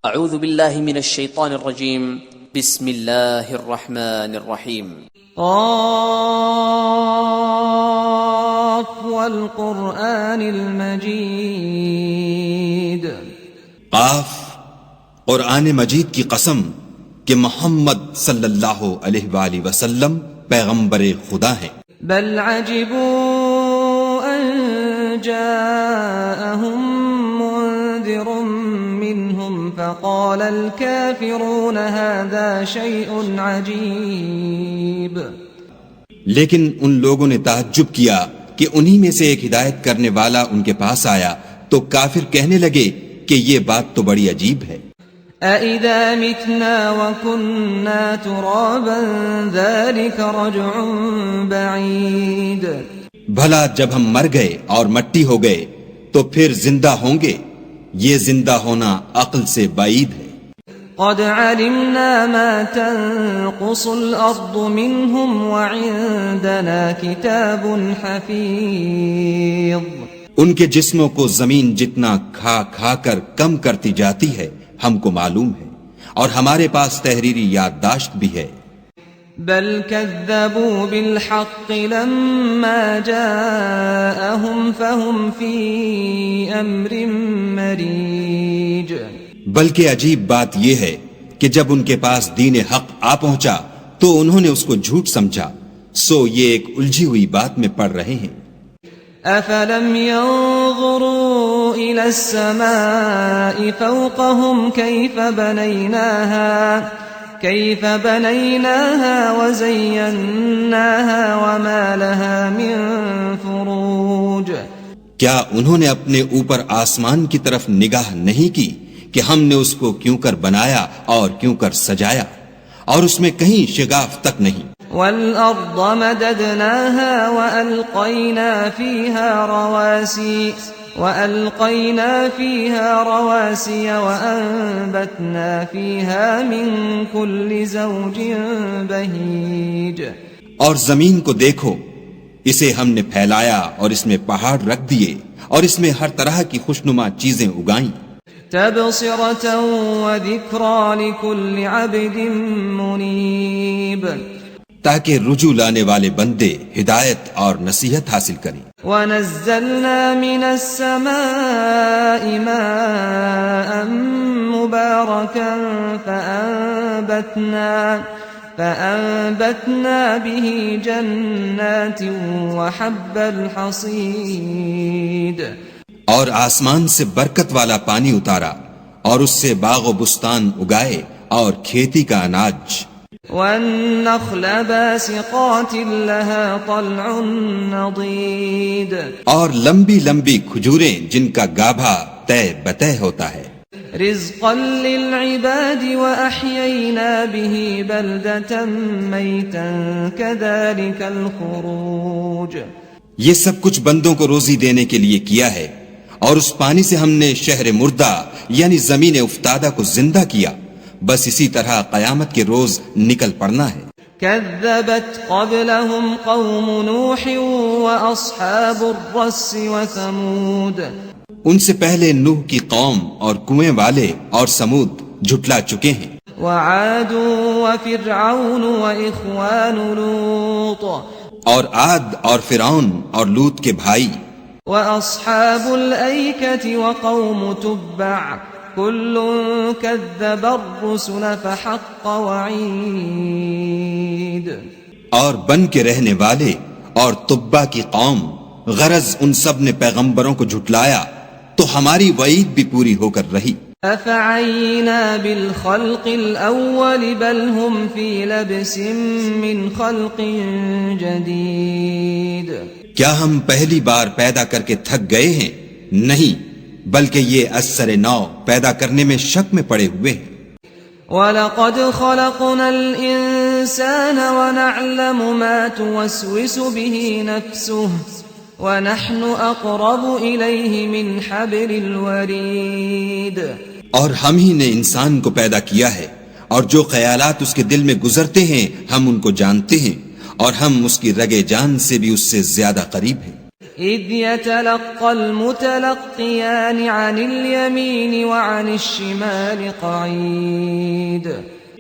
اعوذ باللہ من الشیطان الرجیم بسم اللہ الرحمن الرحیم قاف والقرآن المجید قاف قرآن مجید کی قسم کہ محمد صلی اللہ علیہ وآلہ وسلم پیغمبر خدا ہیں. بل عجبوا ان جاءهم منذر منهم فقال الكافرون هذا شيء عجيب. لیکن ان لوگوں نے تعجب کیا کہ انہی میں سے ایک ہدایت کرنے والا ان کے پاس آیا تو کافر کہنے لگے کہ یہ بات تو بڑی عجیب ہے. أَإِذَا مِتْنَا وَكُنَّا تُرَابًا ذَلِكَ رَجْعٌ بَعِيدٌ. بھلا جب ہم مر گئے اور مٹی ہو گئے تو پھر زندہ ہوں گے؟ یہ زندہ ہونا عقل سے بعید ہے. قَدْ عَلِمْنَا مَا تَنْقُصُ الْأَرْضُ مِنْهُمْ وَعِنْدَنَا كِتَابٌ حَفِيظٌ. ان کے جسموں کو زمین جتنا کھا کھا کر کم کرتی جاتی ہے ہم کو معلوم ہے، اور ہمارے پاس تحریری یادداشت بھی ہے. بل كذبوا بالحق لما جاءهم فهم في امر مريج. بلکہ عجیب بات یہ ہے کہ جب ان کے پاس دین حق آ پہنچا تو انہوں نے اس کو جھوٹ سمجھا، سو یہ ایک الجھی ہوئی بات میں پڑ رہے ہیں. افلم ينظروا الى السماء فوقهم كيف بنيناها وزيناها وما لها من فروج. کیا انہوں نے اپنے اوپر آسمان کی طرف نگاہ نہیں کی کہ ہم نے اس کو کیوں کر بنایا اور کیوں کر سجایا، اور اس میں کہیں شگاف تک نہیں. والأرض مددناها وألقينا فيها رواسي وأنبتنا فيها من كل زوج بهيج. اور زمین کو دیکھو، اسے ہم نے پھیلایا اور اس میں پہاڑ رکھ دیے اور اس میں ہر طرح کی خوشنما چیزیں اگائیں. تبصرة وذكرى لكل عبد منيب. تاکہ رجوع لانے والے بندے ہدایت اور نصیحت حاصل کریں. وَنَزَّلْنَا مِنَ السَّمَاءِ مَاءً مُبَارَكًا فَأَنبَتْنَا بِهِ جَنَّاتٍ وَحَبَّ الْحَصِيدِ. اور آسمان سے برکت والا پانی اتارا اور اس سے باغ و بستان اگائے اور کھیتی کا اناج. وَالنَّخْلَ بَاسِقَاتٍ لَهَا طَلْعٌ نَضِيدٌ. اور لمبی لمبی کھجوریں جن کا گابھا طے بطے ہوتا ہے. رِزْقًا لِلْعِبَادِ وَأَحْيَيْنَا بِهِ بَلْدَةً مَيْتًا كَذَلِكَ الْخُرُوجُ. یہ سب کچھ بندوں کو روزی دینے کے لیے کیا ہے، اور اس پانی سے ہم نے شہر مردہ یعنی زمین افتادہ کو زندہ کیا. بس اسی طرح قیامت کے روز نکل پڑنا ہے. كذبت قبلهم قوم نوح واصحاب الرس وثمود. ان سے پہلے نوح کی قوم اور کنویں والے اور سمود جھٹلا چکے ہیں. وعاد وفرعون واخوان لوط. اور عاد اور فرعون اور لوط کے بھائی. واصحاب الایکۃ وقوم تبع كل كذب الرسل فحق وعید. اور بن کے رہنے والے اور تبا کی قوم، غرض ان سب نے پیغمبروں کو جھٹلایا تو ہماری وعید بھی پوری ہو کر رہی. افعینا بالخلق الاول بل هم فی لبس من خلق جدید. کیا ہم پہلی بار پیدا کر کے تھک گئے ہیں؟ نہیں، بلکہ یہ اثر نو پیدا کرنے میں شک میں پڑے ہوئے ہیں. وَلَقَدْ خَلَقْنَا الْإِنسَانَ وَنَعْلَمُ مَا تُوَسْوِسُ بِهِ نَفْسُهُ وَنَحْنُ أَقْرَبُ إِلَيْهِ مِنْ حَبْلِ الْوَرِيدِ. اور ہم ہی نے انسان کو پیدا کیا ہے، اور جو خیالات اس کے دل میں گزرتے ہیں ہم ان کو جانتے ہیں، اور ہم اس کی رگے جان سے بھی اس سے زیادہ قریب ہیں. إذ يتلقى المتلقيان عن اليمين وعن الشمال قعيد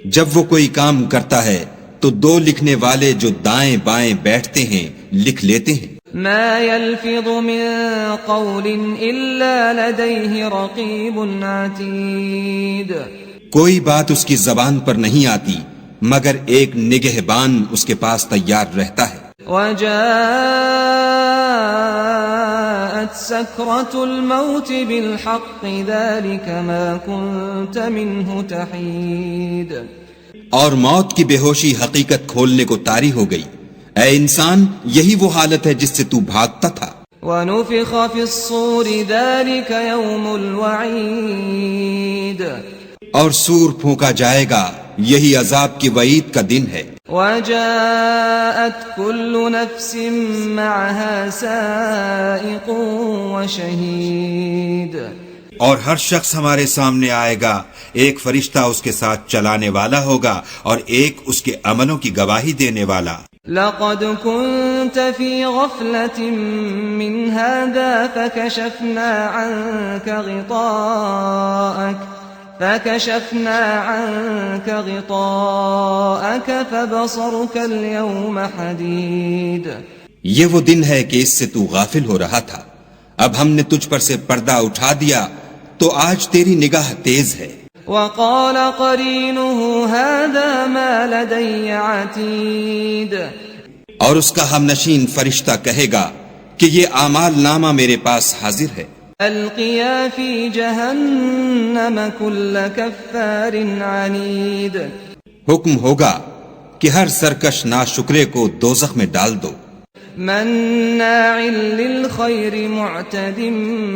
جب وہ کوئی کام کرتا ہے تو دو لکھنے والے جو دائیں بائیں بیٹھتے ہیں لکھ لیتے ہیں. ما يلفظ من قول إلا لديه رقيب عتيد کوئی بات اس کی زبان پر نہیں آتی مگر ایک نگہبان اس کے پاس تیار رہتا ہے. وجاءت سكرة الموت بالحق ذلك ما كنت منه تحيد اور موت کی بے ہوشی حقیقت کھولنے کو طاری ہو گئی. اے انسان یہی وہ حالت ہے جس سے تو بھاگتا تھا. ونفخ في الصور ذلك يوم الوعيد اور سور پھونکا جائے گا یہی عذاب کی وعید کا دن ہے. وجاءت كل نفس معها سائق وشهيد اور ہر شخص ہمارے سامنے آئے گا، ایک فرشتہ اس کے ساتھ چلانے والا ہوگا اور ایک اس کے عملوں کی گواہی دینے والا. لقد كنت في غفلة من هذا فكشفنا عنك غطاءك فبصرك اليوم حديد یہ وہ دن ہے کہ اس سے تو غافل ہو رہا تھا، اب ہم نے تجھ پر سے پردہ اٹھا دیا تو آج تیری نگاہ تیز ہے. وقال قرينه هذا ما لدي عتيد اور اس کا ہم نشین فرشتہ کہے گا کہ یہ اعمال نامہ میرے پاس حاضر ہے. القيا في جهنم كل كفار عنيد حکم ہوگا کہ ہر سرکش ناشکرے کو دوزخ میں ڈال دو. مناع للخير معتد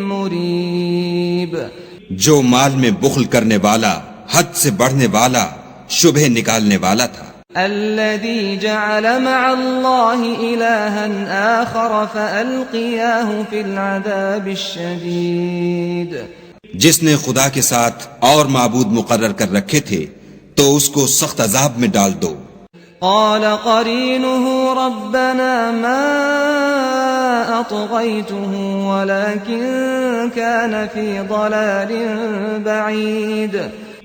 مريب جو مال میں بخل کرنے والا، حد سے بڑھنے والا، شبہ نکالنے والا تھا. الذي جعل مع الله إلها آخر فألقياه في العذاب الشديد جس نے خدا کے ساتھ اور معبود مقرر کر رکھے تھے تو اس کو سخت عذاب میں ڈال دو. قال قرينه ربنا ما أطغيته ولكن كان في ضلال بعيد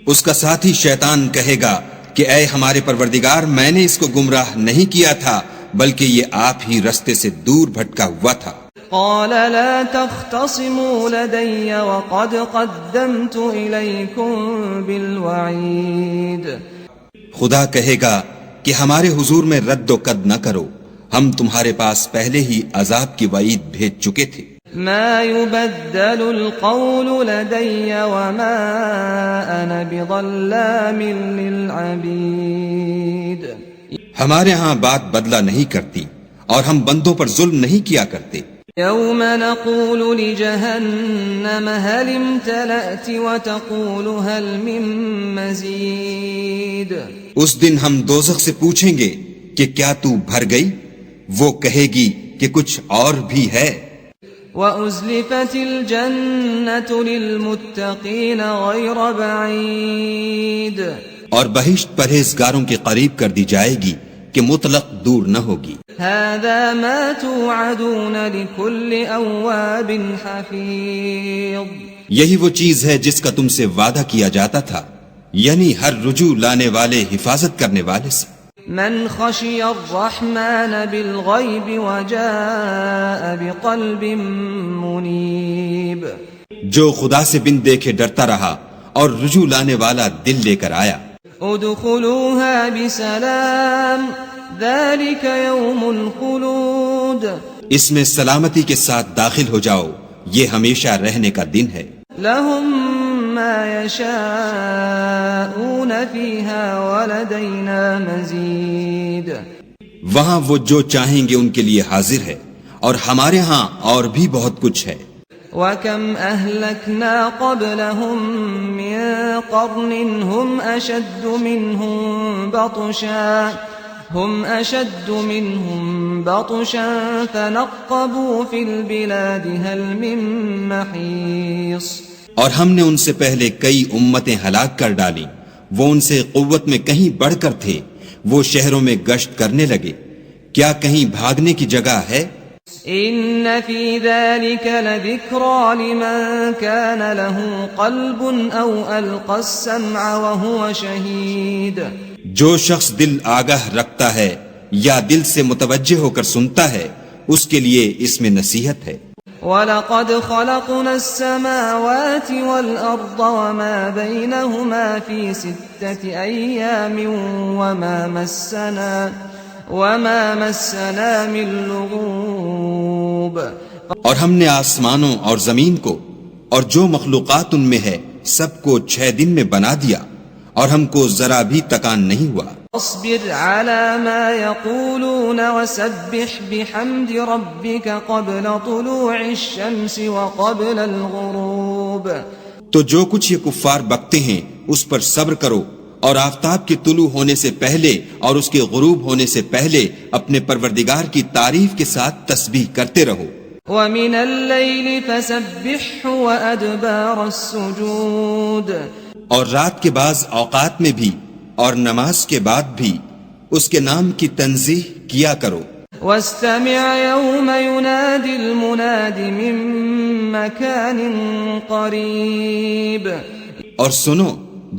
اس کا ساتھی شیطان کہے گا کہ اے ہمارے پروردگار، میں نے اس کو گمراہ نہیں کیا تھا بلکہ یہ آپ ہی رستے سے دور بھٹکا ہوا تھا. قال لا تختصموا لدي وقد قدمت إليكم بالوعيد خدا کہے گا کہ ہمارے حضور میں رد و قد نہ کرو، ہم تمہارے پاس پہلے ہی عذاب کی وعید بھیج چکے تھے. ما يبدل القول لدي وما أنا بظلام للعبيد ہمارے ہاں بات بدلہ نہیں کرتی اور ہم بندوں پر ظلم نہیں کیا کرتے. يوم نقول لجهنم هل امتلأت وتقول هل من مزيد اس دن ہم دوزخ سے پوچھیں گے کہ کیا تو بھر گئی؟ وہ کہے گی کہ کچھ اور بھی ہے. وَأُزْلِفَتِ الْجَنَّةُ لِلْمُتَّقِينَ غَيْرَ بَعِيدٍ اور بہشت پرہیزگاروں کے قریب کر دی جائے گی کہ مطلق دور نہ ہوگی. هَذَا مَا تُوعَدُونَ لِكُلِّ أَوَّابٍ حَفِيظٍ یہی وہ چیز ہے جس کا تم سے وعدہ کیا جاتا تھا، یعنی ہر رجوع لانے والے، حفاظت کرنے والے سے. من خشی الرحمن بالغیب وجاء بقلب منیب جو خدا سے بن دیکھے ڈرتا رہا اور رجوع لانے والا دل لے کر آیا. ادخلوها بسلام ذلك يوم الخلود اس میں سلامتی کے ساتھ داخل ہو جاؤ، یہ ہمیشہ رہنے کا دن ہے. لهم ما يشاءون فيها ولدينا مزيد وہاں وہ جو چاہیں گے ان کے لیے حاضر ہے اور ہمارے ہاں اور بھی بہت کچھ ہے. وَكَمْ أَهْلَكْنَا قَبْلَهُمْ مِنْ قَرْنٍ هُمْ أَشَدُّ مِنْهُمْ بَطْشًا فَنَقَّبُوا فِي الْبِلَادِ هَلْ مِنْ مَحِيصٍ اور ہم نے ان سے پہلے کئی امتیں ہلاک کر ڈالی، وہ ان سے قوت میں کہیں بڑھ کر تھے، وہ شہروں میں گشت کرنے لگے، کیا کہیں بھاگنے کی جگہ ہے؟ إن في ذلك لذكرى لمن كان له قلب أو ألقى السمع وهو شهيد. جو شخص دل آگاہ رکھتا ہے یا دل سے متوجہ ہو کر سنتا ہے اس کے لیے اس میں نصیحت ہے. وَلَقَدْ خَلَقْنَا السَّمَاوَاتِ وَالْأَرْضَ وَمَا بَيْنَهُمَا فِي 6 أَيَّامٍ وَمَا مَسَّنَا مِن لُغُوبٍ. اور ہم نے آسمانوں اور زمین کو اور جو مخلوقات ان میں ہے سب کو 6 دن میں بنا دیا اور ہم کو ذرا بھی تکان نہیں ہوا. اصبر على ما يقولون وسبح بحمد ربك قبل طلوع الشمس وقبل الغروب. تو جو کچھ یہ کفار بکتے ہیں اس پر صبر کرو اور آفتاب کے طلوع ہونے سے پہلے اور اس کے غروب ہونے سے پہلے اپنے پروردگار کی تعریف کے ساتھ تسبیح کرتے رہو. ومن الليل فسبحه وأدبار السجود. اور رات کے بعض اوقات میں بھی اور نماز کے بعد بھی اس کے نام کی تنزیح کیا کرو. واستمع يوم ينادي المناد من مكان قريب. اور سنو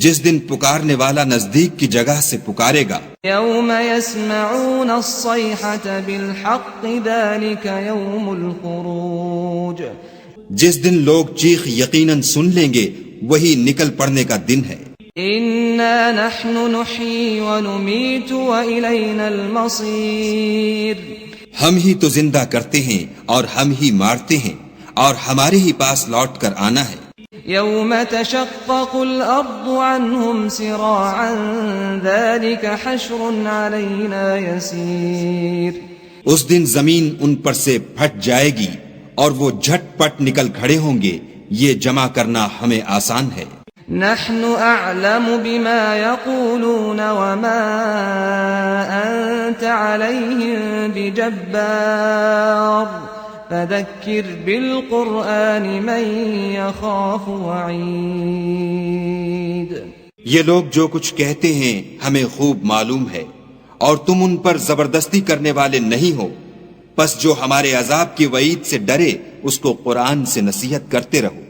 جس دن پکارنے والا نزدیک کی جگہ سے پکارے گا. يوم يسمعون الصيحة بالحق ذلك يوم الخروج. جس دن لوگ چیخ یقیناً سن لیں گے وہی نکل پڑنے کا دن ہے. إنا نحن نحيي ونميت وإلينا المصير. ہم ہی تو زندہ کرتے ہیں اور ہم ہی مارتے ہیں اور ہمارے ہی پاس لوٹ کر آنا ہے. يوم تشقق الأرض عنهم سراعا ذلك حشر علينا يسير. اس دن زمین ان پر سے پھٹ جائے گی اور وہ جھٹ پٹ نکل کھڑے ہوں گے. یہ جمع کرنا ہمیں آسان ہے. نحن أعلم بما يقولون وما أنت عليهم بجبار فذكر بالقرآن من يخاف وعيد. یہ لوگ جو کچھ کہتے ہیں ہمیں خوب معلوم ہے اور تم ان پر زبردستی کرنے والے نہیں ہو. پس جو ہمارے عذاب کی وعید سے ڈرے اس کو قرآن سے نصیحت کرتے رہو.